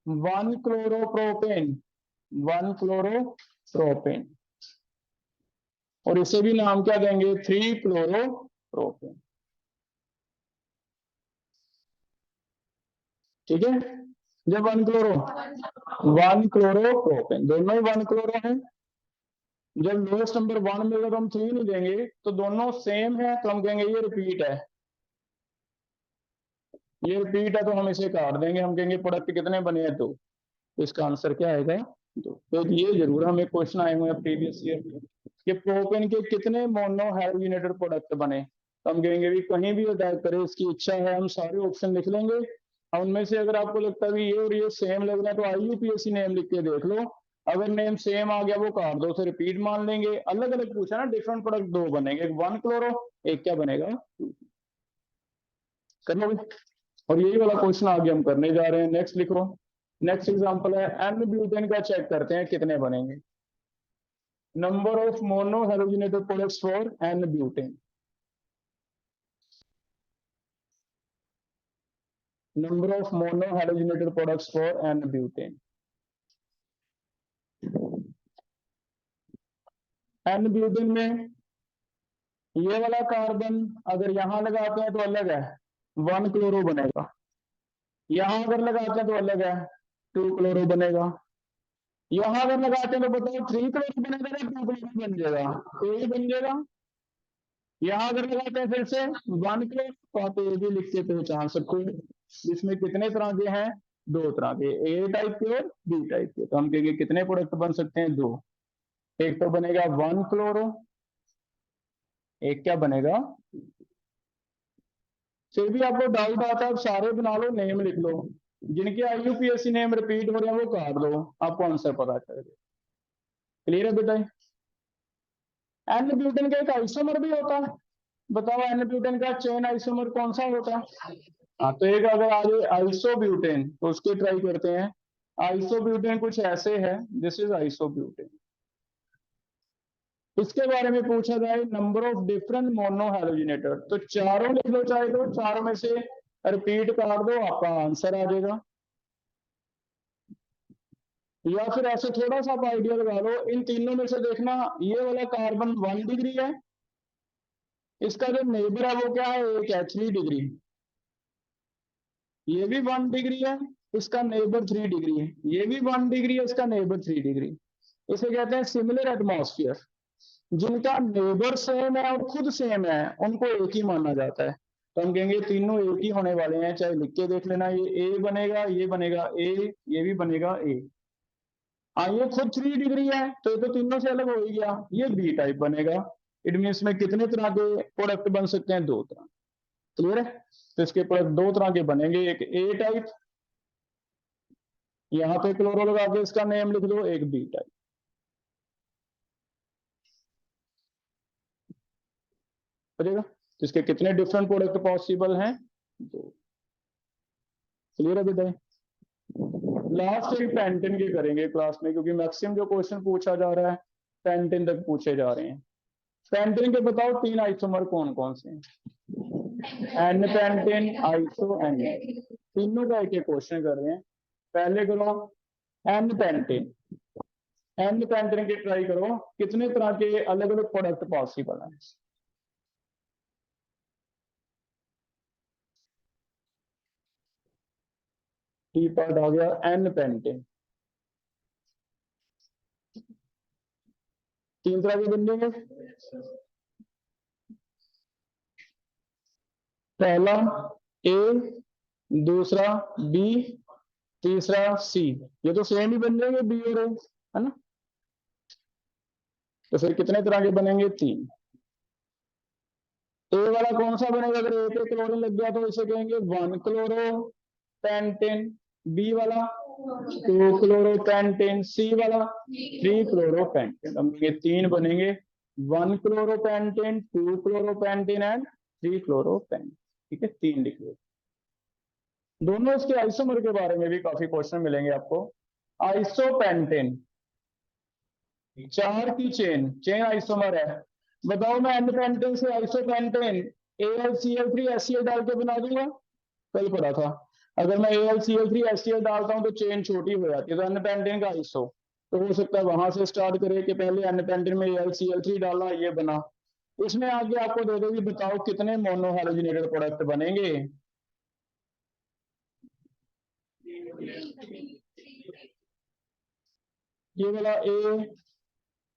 1 क्लोरोप्रोपेन, 1 क्लोरोप्रोपेन, और इसे भी नाम क्या देंगे, 3 क्लोरोप्रोपेन। ठीक है, जब 1 क्लोरोप्रोपेन, दोनों ही 1 क्लोरो है। जब लोएस्ट नंबर 1 मिलेगा तो हम 3 नहीं देंगे, तो दोनों सेम है तो हम कहेंगे ये रिपीट है, ये रिपीट है, तो हम इसे काट देंगे। हम कहेंगे प्रोडक्ट कितने बने हैं, तो इसका आंसर क्या आएगा, दो। तो ये जरूर हमें क्वेश्चन आए हुए हैं प्रीवियस ईयर कि प्रोपेन के कितने मोनो हाइड्रोजनेटेड प्रोडक्ट बने। तो हम कहेंगे भी कहीं भी अटैक करे, इसकी इच्छा है, हम सारे ऑप्शन लिख लेंगे। उनमें से अगर आपको लगता है ये और ये सेम लग रहा है तो IUPAC नेम लिख के देख लो। अगर नेम सेम आ गया वो काट दो, उसे रिपीट मान लेंगे। अलग अलग पूछा ना, डिफरेंट प्रोडक्ट दो बनेंगे, एक 1 क्लोरो, एक क्या बनेगा, कर लोगे। और यही वाला क्वेश्चन आगे हम करने जा रहे हैं। नेक्स्ट लिखो। नेक्स्ट एग्जांपल है एन ब्यूटेन का, चेक करते हैं कितने बनेंगे। Number of monohalogenated products for n butane. Number of monohalogenated products for n butane. N butane में ये वाला कार्बन अगर यहां लगाते हैं तो अलग है, 1 क्लोरो बनेगा। यहां अगर लगाते हैं तो अलग है, 2 क्लोरो बनेगा। यहां अगर लगाते हैं तो बताओ 3 क्लोरो बनेगा या 2 क्लोरो बन जाएगा, तो ये बन जाएगा। यहां अगर लगाते हैं फिर से 1 क्लोरो, तो आप ये भी लिख के पहचान सकते हो। इसमें कितने तरह के हैं, 2 तरह के, ए टाइप के और बी टाइप के। तो हम कहेंगे कितने प्रोडक्ट बन सकते हैं, 2। एक तो बनेगा 1 क्लोरो, एक क्या बनेगा। फिर भी आपको डाउट आता है, आप सारे बना लो, नेम लिख लो। जिनके IUPAC नेम रिपीट हो रहे हैं वो काट दो, आपको आंसर पता चलेगा। क्लियर है बेटा। एन ब्यूटेन का एक आइसोमर भी होता है, बताओ एन ब्यूटेन का चेन आइसोमर कौन सा होता है। हाँ, तो एक अगर आज आइसोब्यूटेन, तो उसके ट्राई करते हैं। आइसोब्यूटेन कुछ ऐसे है, दिस इज आइसोब्यूटेन। इसके बारे में पूछा जाए, नंबर ऑफ डिफरेंट मोनो हेलोजिनेटर, तो चारों लिख लो, चाहे तो चारों में से रिपीट कर दो, आपका आंसर आ जाएगा। या फिर ऐसे थोड़ा सा आप आइडिया लगा लो, इन तीनों में से देखना, ये वाला कार्बन 1 डिग्री है, इसका जो नेबर है वो क्या है, एक है 3 डिग्री। ये भी 1 डिग्री है, इसका नेबर 3 डिग्री है। ये भी 1 डिग्री है, इसका नेबर 3 डिग्री। इसे कहते हैं सिमिलर एटमॉस्फेयर। जिनका नेबर सेम है और खुद सेम है उनको एक ही माना जाता है। तो हम कहेंगे तीनों एक ही होने वाले हैं, चाहे लिख के देख लेना, ये ए बनेगा, ये बनेगा ए, ये भी बनेगा ए। हाँ, ये खुद 3 डिग्री है तो ये तो तीनों से अलग हो ही गया, ये बी टाइप बनेगा। इट मीन में कितने तरह के प्रोडक्ट बन सकते हैं, 2 तरह। क्लियर है। तो इसके प्रोडक्ट 2 तरह के बनेंगे, एक ए टाइप, यहाँ पे क्लोरो लगा के इसका नेम लिख दो, एक बी टाइप। बचेगा। तो इसके कितने डिफरेंट प्रोडक्ट पॉसिबल हैं, 2। क्लियर है बेटा। लास्ट एक पेंटेन के करेंगे क्लास में, क्योंकि मैक्सिमम जो क्वेश्चन पूछा जा रहा है पेंटेन तक पूछे जा रहे हैं। पेंटेन के बताओ 3 आइसोमर कौन कौन से हैं, एन पेंटेन, आइसो, एन। तीनों का एक एक क्वेश्चन कर रहे हैं। पहले करो एन पेंटेन। एन पेंटेन के ट्राई करो, कितने तरह के अलग अलग प्रोडक्ट पॉसिबल हैं। टी पार्ट आ गया एन पेंटेन। 3 तरह के बनेंगे। पहला ए, दूसरा बी, तीसरा सी। ये तो सेम ही बन जाएंगे बी और ए, है ना। तो फिर कितने तरह के बनेंगे? 3। ए वाला कौन सा बनेगा? अगर ए पे क्लोरीन लग गया तो इसे कहेंगे 1 क्लोरो पेंटेन। बी वाला 2 क्लोरो पेंटेन। सी वाला 3 क्लोरो पेंटेन। अब ये 3 बनेंगे, 1 chloro pentane, 2 chloro pentane and 3 chloro pentane. ठीक है, 3 लिख लो। दोनों इसके आइसोमर के बारे में भी काफी क्वेश्चन मिलेंगे आपको। आइसोपेंटेन, 4 की चेन आइसोमर है। बताओ मैं एन पेंटेन से आइसोपेंटेन AlCl3 HCl डाल के बना दूंगा? कल पढ़ा था। अगर मैं AlCl3 HCl डालता हूं तो चेन छोटी हो जाती है, तो एन पेंटेन का आइसो। तो हो सकता है वहां से स्टार्ट करें कि पहले एन पेंटेन में AlCl3 डाला, ये बना। इसमें आगे आपको दे देगी, बताओ कितने मोनो हैलोजिनेटेड प्रोडक्ट बनेंगे? ये वाला ए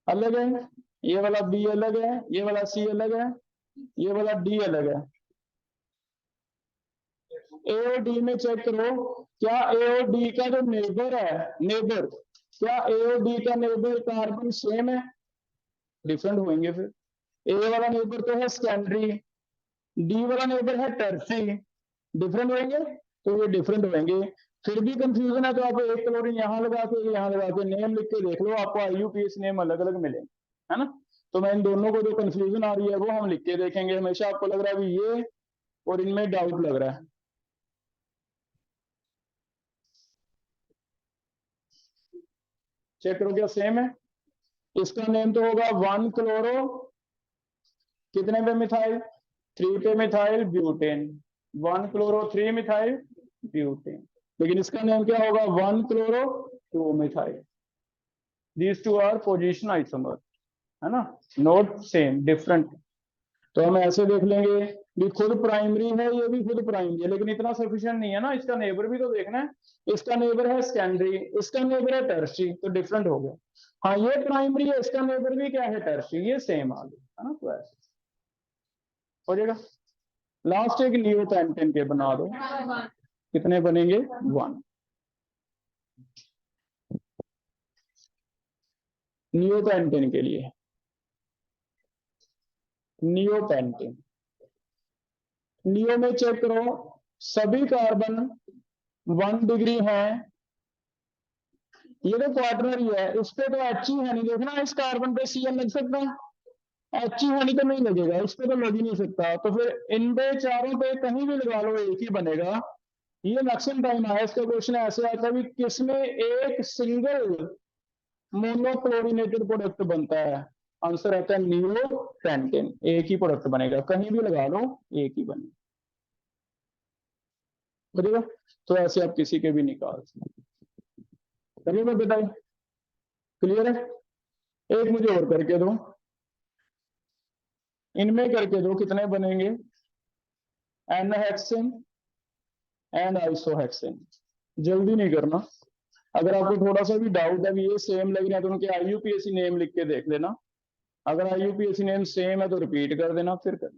अलग है, ये वाला बी अलग है, ये वाला सी अलग है, ये वाला डी अलग है। ए और डी में चेक करो, क्या ए और डी का जो नेबर है, नेबर, क्या ए और डी का नेबर कार्बन सेम है? डिफरेंट होंगे। फिर ए वाला नेबर तो है सेकेंडरी, डी वाला नेबर है टर्सरी, डिफरेंट होंगे। तो ये डिफरेंट होंगे। फिर भी कंफ्यूजन है तो आप एक क्लोरीन यहाँ लगा के यहाँ लगा के नेम लिख के देख लो, आपको IUPAC नेम अलग अलग मिलेंगे, है ना। तो मैं इन दोनों को जो कंफ्यूजन आ रही है वो हम लिख के देखेंगे। हमेशा आपको लग रहा है भी ये और इनमें डाउट लग रहा है, चेक करो क्या सेम है। इसका नेम तो होगा 1 क्लोरो, कितने पे मिथाइल? 3 पे methyl butane. 1 chloro 3 methyl butane. लेकिन इसका नेम क्या होगा? 1 chloro 2 methyl. These two are position isomer, है ना, नोट सेम, डिफरेंट। तो हम ऐसे देख लेंगे भी खुद प्राइमरी है, ये भी खुद प्राइमरी है, लेकिन इतना सफिशिएंट नहीं है ना, इसका नेबर भी तो देखना है। इसका नेबर है सेकेंडरी, इसका नेबर है टर्सरी, तो डिफरेंट हो गया। हाँ ये प्राइमरी है, इसका नेबर भी क्या है? टर्सरी, ये सेम आ गया, है ना। तो ऐसे हो जाएगा। लास्ट एक नियो पेंटेन के बना दो, कितने बनेंगे? 1। नियो पेंटेन के लिए, नियो पेंटेन, नियो में चेक करो, सभी कार्बन 1 डिग्री है। ये तो क्वार्टनरी है, इस पे तो एच ही है नहीं, देखना इस कार्बन पे Cl लग सकता है? एच ही है नहीं तो नहीं लगेगा, इस पे तो लग ही नहीं सकता। तो फिर इन पे चारों पे कहीं भी लगा लो एक ही बनेगा। ये मैक्सिमम टाइम आया इसका क्वेश्चन ऐसे आता है भी किसमें एक सिंगल मोनोक्लोरिनेटेड प्रोडक्ट बनता है? आंसर आता है नियो पेंटेन, एक ही प्रोडक्ट बनेगा, कहीं भी लगा लो एक ही बनेगा। तो ऐसे आप किसी के भी निकाल सकते। चलिए मैं बताइए, क्लियर है? एक मुझे और करके दो, इनमें करके दो, कितने बनेंगे? N hexane and isohexane. जल्दी नहीं करना। अगर आपको थोड़ा सा भी डाउट है कि ये सेम लग रहे हैं तो उनके IUPAC नेम लिख के देख लेना। अगर IUPAC नेम सेम है तो रिपीट कर देना, फिर कर।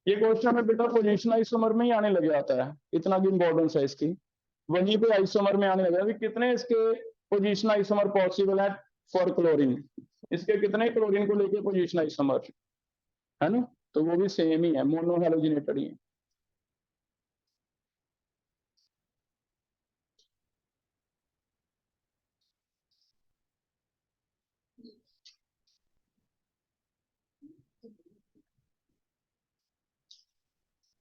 ये क्वेश्चन में बेटा पोजिशन आइसोमर में ही आने लग जाता है, इतना भी इंपॉर्टेंस है इसकी। वहीं पे आइसोमर में आने लगा कि कितने इसके पोजिशन आइसोमर पॉसिबल है फॉर क्लोरीन। इसके कितने क्लोरीन को लेके पोजिशन आइसोमर, है ना। तो वो भी सेम ही है, मोनो हैलोजिनेटेड ही है।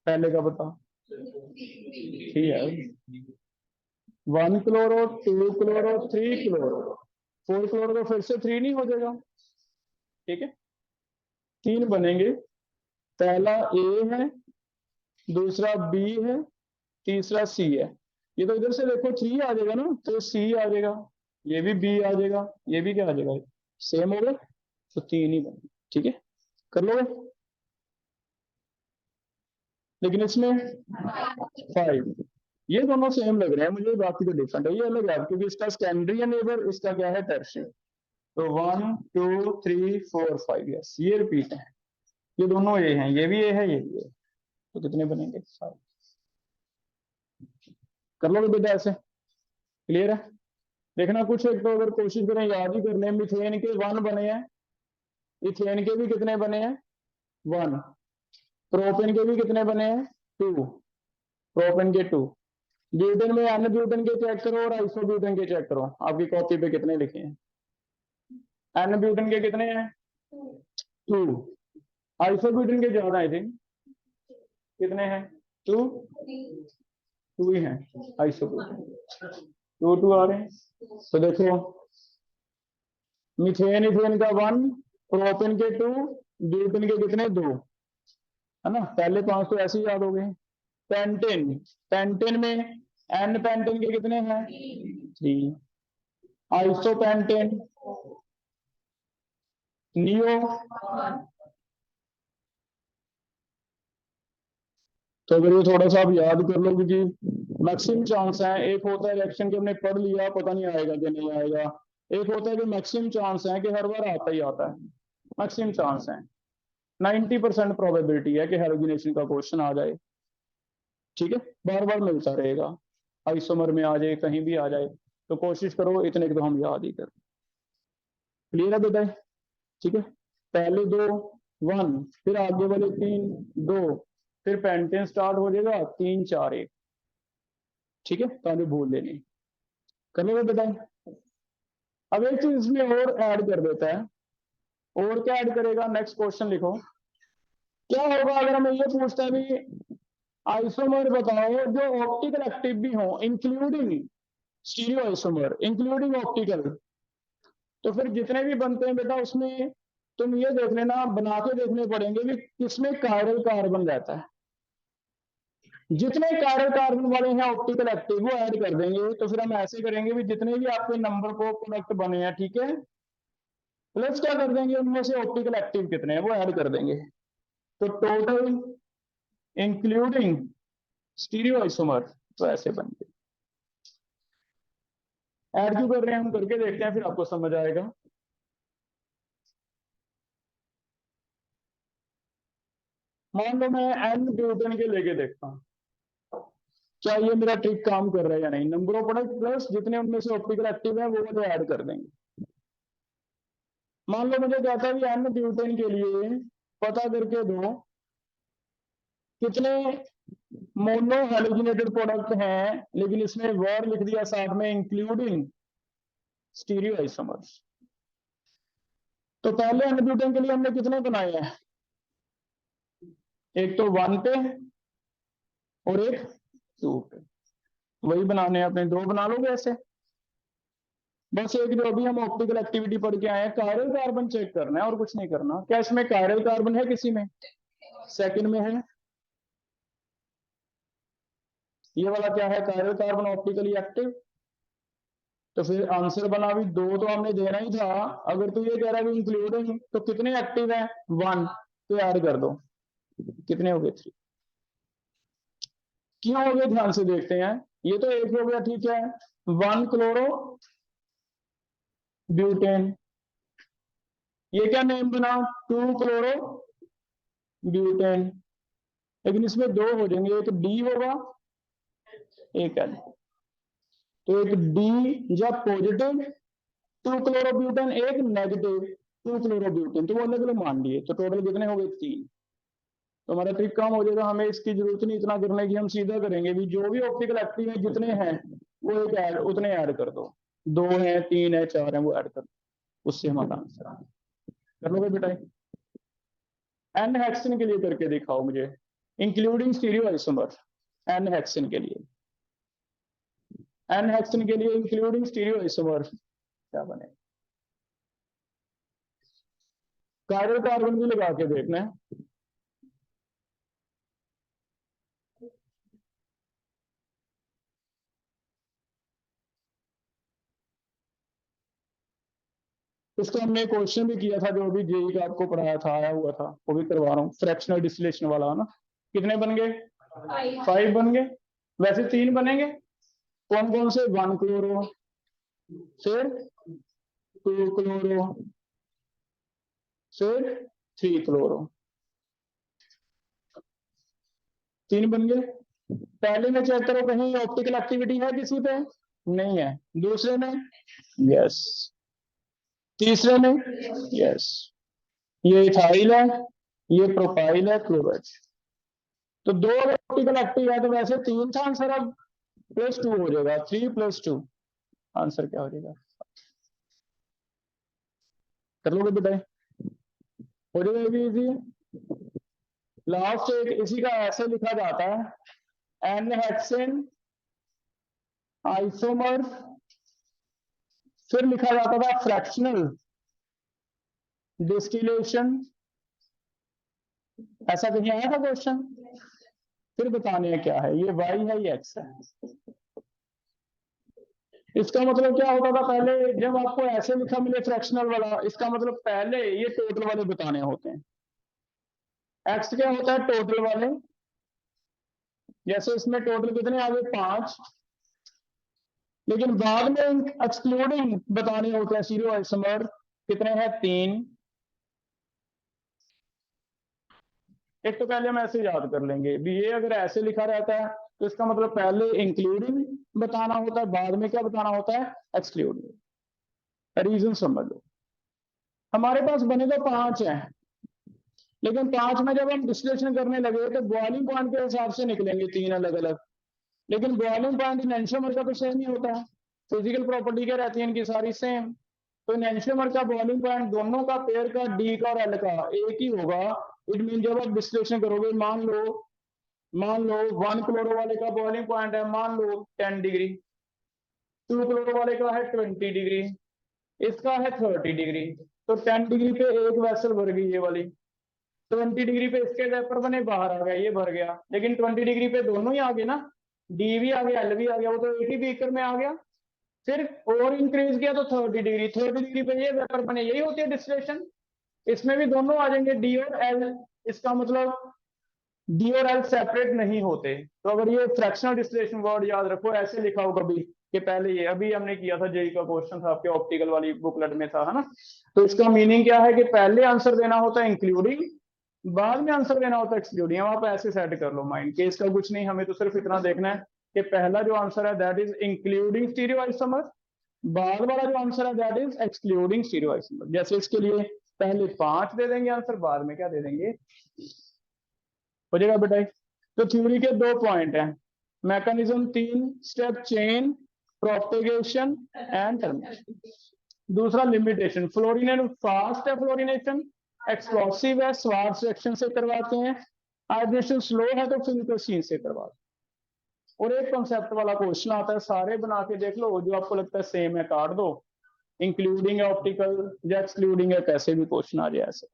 पहले का बता, ठीक है। 1 क्लोरो, 2 क्लोरो, 3 क्लोरो, 4 क्लोरो तो फिर से 3 नहीं हो जाएगा? ठीक है, 3 बनेंगे। पहला ए है, दूसरा बी है, तीसरा सी है। ये तो इधर से देखो 3 आ जाएगा ना, तो सी आ जाएगा, ये भी बी आ जाएगा, ये भी क्या आ जाएगा, सेम हो गया, तो 3 ही बने। ठीक है, कर लोगे। लेकिन इसमें 5, ये दोनों सेम लग रहे हैं मुझे, बाकी तो डिफरेंट है, ये अलग है क्योंकि इसका सेकेंडरी है नेबर, इसका क्या है टर्शियरी। तो 1 2 3 4 5, यस ये रिपीट है, ये दोनों ए हैं, ये भी ए है, ये भी ए, तो कितने बनेंगे 5। कर लोगे बेटा ऐसे, क्लियर है। देखना कुछ एक तो अगर कोशिश करें याद ही करने, मिथेन के 1 बने हैं, इथेन के भी कितने बने हैं 1, प्रोपेन के भी कितने बने हैं 2, प्रोपेन के 2, ब्यूटेन में एन ब्यूटेन के चेक करो और आइसो ब्यूटेन के चेक करो, आपकी कॉपी पे कितने लिखे हैं, एन ब्यूटेन के कितने हैं 2, आइसो ब्यूटेन के ज्यादा आई थिंक, कितने हैं 2, 2 ही हैं आइसो ब्यूटेन, 2 आ रहे हैं। तो देखो मिथेन इथेन का 1, प्रोपेन के 2, ब्यूटेन के कितने 2, है ना, पहले 5 तो ऐसे ही याद हो गए। पेंटेन, पेंटेन में एन पेंटेन के कितने हैं 3, आइसोपेंटेन, नियो, तो अगर ये थोड़ा सा आप याद कर लो, क्योंकि मैक्सिमम चांस है, एक होता है रिएक्शन कि हमने पढ़ लिया पता नहीं आएगा कि नहीं आएगा, एक होता है कि मैक्सिमम चांस है कि हर बार आता ही आता है, मैक्सिमम चांस है, 90% प्रोबेबिलिटी है कि हेलोजिनेशन का क्वेश्चन आ जाए। ठीक है, बार बार मिलता रहेगा, आइसोमर में आ जाए, कहीं भी आ जाए, तो कोशिश करो इतने को तो हम याद ही कर। क्लियर है बेटा, ठीक है, पहले 2 1, फिर आगे वाले 3 2, फिर पेंटेन स्टार्ट हो जाएगा 3 4 1। ठीक है, ताकि भूल लेनी, करने में बेटा। अब एक चीज इसमें और ऐड कर देता है, और क्या ऐड करेगा, नेक्स्ट क्वेश्चन लिखो, क्या होगा अगर हमें ये पूछता है भी आइसोमर बताओ जो ऑप्टिकल एक्टिव भी हो, including stereo isomer, including optical, तो फिर जितने भी बनते हैं बेटा उसमें तुम ये देख लेना, बना के देखने पड़ेंगे भी किसमें कायरल कार्बन रहता है, जितने कायरल कार्बन वाले हैं ऑप्टिकल एक्टिव वो ऐड कर देंगे। तो फिर हम ऐसे करेंगे भी जितने भी आपके नंबर को प्रोडक्ट बने हैं, ठीक है, प्लस क्या कर देंगे उनमें से ऑप्टिकल एक्टिव कितने हैं वो ऐड कर देंगे, तो टोटल इंक्लूडिंग स्टीरियो आइसोमर, तो ऐसे बन गए। ऐड क्यों कर रहे हैं हम, करके देखते हैं फिर आपको समझ आएगा। मान लो मैं एन ब्यूटेन के लेके देखता हूं, क्या ये मेरा ट्रिक काम कर रहा है या नहीं, नंबर ऑफ प्रोडक्ट प्लस जितने उनमें से ऑप्टिकल एक्टिव है वो वाले ऐड कर देंगे। मान लो मुझे कहता है एन ब्यूटेन के लिए पता करके दो कितने मोनो हेलोजिनेटेड प्रोडक्ट हैं, लेकिन इसमें वर्ड लिख दिया साथ में इंक्लूडिंग स्टीरियो आइसोमर्स। तो पहले एन ब्यूटेन के लिए हमने कितने बनाए हैं, एक तो 1 पे और एक 2 पे, वही बनाने हैं अपने, 2 बना लोगे ऐसे। बस एक जो अभी हम ऑप्टिकल एक्टिविटी पढ़ के आए हैं, कायरल कार्बन चेक करना है और कुछ नहीं करना। क्या इसमें कायरल कार्बन है किसी में, सेकंड में है, ये वाला क्या है कायरल कार्बन ऑप्टिकली एक्टिव, तो फिर आंसर बना भी 2 तो हमने देना ही था। अगर तू ये कह रहा है इंक्लूडिंग, तो कितने एक्टिव है 1, तो ऐड कर दो, कितने हो गए 3, क्यों हो गए ध्यान से देखते हैं। ये तो एक हो गया, ठीक है, 1 क्लोरो ब्यूटेन, ये क्या नेम बना 2 क्लोरो ब्यूटेन, लेकिन इसमें 2 हो जाएंगे, एक डी होगा एक एल, तो एक डी जब पॉजिटिव 2 क्लोरोब्यूटेन, एक नेगेटिव 2 क्लोरोब्यूटेन, तो वो अलग अलग मान लिए, तो टोटल कितने हो गए 3। तो हमारा ट्रिक काम हो जाएगा, हमें इसकी जरूरत नहीं इतना करने की, हम सीधा करेंगे भी जो भी ऑप्टिकल एक्टिव है जितने हैं वो एक ऐड, उतने ऐड कर दो, 2 है 3 है 4 है वो ऐड कर दो, उससे हमारा आंसर आ कर लोगे बेटा। एन हेक्सेन के लिए करके दिखाओ मुझे, including stereoisomer, n hexane के लिए, एन हेक्सेन के लिए इंक्लूडिंग स्टीरियो आइसोमर क्या बने, कायरल कार्बन भी लगा के देखना है। इसको हमने क्वेश्चन भी किया था, जो भी जेई का आपको पढ़ाया था, आया हुआ था, वो भी करवा रहा हूँ, फ्रैक्शनल डिस्टिलेशन वाला है ना। कितने बन गए? 5 बन गए। वैसे 3 बनेंगे। कौन कौन से? 1 क्लोरो, फिर 2 क्लोरो, फिर 3 क्लोरो। 3 बन गए। पहले में चेक करो कहीं ऑप्टिकल एक्टिविटी है किसी पे? नहीं है। दूसरे में? यस। तीसरे में? यस। ये इथाइल है, ये प्रोपाइल है, क्लोराइड। तो 2 ऑप्टिकल एक्टिव है, तो वैसे 3 था आंसर, अब +2 हो जाएगा। 3 + 2 आंसर क्या हो जाएगा? कर लोगे बेटा? हो जाएगा भी इजी। लास्ट एक इसी का ऐसे लिखा जाता है, एन हेक्सेन आइसोमर, फिर लिखा जाता था फ्रैक्शनल डिस्टिलेशन। ऐसा कहीं आया था क्वेश्चन? फिर बताने हैं क्या है, ये वाई है, ये एक्स है। इसका मतलब क्या होता था पहले, जब आपको ऐसे लिखा मिले फ्रैक्शनल वाला, इसका मतलब पहले ये टोटल वाले बताने होते हैं। एक्स क्या होता है? टोटल वाले। जैसे इसमें टोटल कितने आ गए? 5। लेकिन बाद में एक्सक्लूडिंग बताने होते हैं सीरो आइसोमर, कितने हैं? 3। एक तो पहले हम ऐसे याद कर लेंगे भी, ये अगर ऐसे लिखा रहता है तो इसका मतलब पहले इंक्लूडिंग बताना होता है, बाद में क्या बताना होता है? एक्सक्लूडिंग। रीजन समझ लो। हमारे पास बने तो 5 हैं, लेकिन 5 में जब हम विश्लेषण करने लगे तो बॉइलिंग पॉइंट के हिसाब से निकलेंगे 3 अलग अलग। लेकिन बॉइलिंग पॉइंट एनेंटियोमर का तो सेम ही होता है, फिजिकल प्रॉपर्टी क्या रहती है इनकी सारी सेम। तो एनेंटियोमर का बॉइलिंग पॉइंट दोनों का पेयर का, डी का और एल का एक ही होगा। इट मीन जब आप विश्लेषण करोगे, मान लो 1 क्लोरो वाले का बॉइलिंग पॉइंट है, मान लो 10 डिग्री, 2 क्लोरो वाले का है 20 डिग्री, इसका है 30 डिग्री। तो 10 डिग्री पे एक वेसल भर गई ये वाली, 20 डिग्री पे इसके वेपर बने, बाहर आ गया, ये भर गया। लेकिन 20 डिग्री पे दोनों ही आ गए ना, डी भी आ गया, एल भी आ गया, वो तो एक ही बीकर में आ गया। फिर और इंक्रीज किया तो 30 डिग्री, 30 डिग्री पे ये वेपर बने, यही होती है डिस्टिलेशन। इसमें भी दोनों आ जाएंगे, डी और एल। इसका मतलब डी और एल सेपरेट नहीं होते। तो अगर ये फ्रैक्शनल डिस्टिलेशन वर्ड याद रखो, ऐसे लिखा हो कभी कि पहले ये, अभी हमने किया था, जेई का क्वेश्चन था आपके ऑप्टिकल वाली बुकलेट में था, है ना। तो इसका मीनिंग क्या है कि पहले आंसर देना होता है इंक्लूडिंग, बाद में आंसर देना होता है एक्सक्लूडिंग। हम आप ऐसे सेट कर लो माइंड के, इसका कुछ नहीं, हमें तो सिर्फ इतना देखना है कि पहला जो आंसर है that is including stereo isomer, बाद वाला जो आंसर है that is excluding stereo isomer. जैसे इसके लिए पहले 5 दे देंगे आंसर, बाद में क्या दे देंगे? हो जाएगा बेटा? तो थ्योरी के 2 पॉइंट हैं, mechanism 3 step chain, propagation and termination. दूसरा लिमिटेशन, फ्लोरिनेशन फास्ट है, फ्लोरिनेशन एक्सप्लोसिव है, स्वार्ट्ज रिएक्शन से करवाते हैं। हाइड्रेशन स्लो है तो फिजिकल सीन से करवाते हैं। और एक कॉन्सेप्ट वाला क्वेश्चन आता है, सारे बना के देख लो, जो आपको लगता है सेम है काट दो, इंक्लूडिंग है ऑप्टिकल या एक्सक्लूडिंग है, कैसे भी क्वेश्चन आ जाए ऐसे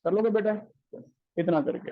कर लोगे बेटा? इतना करके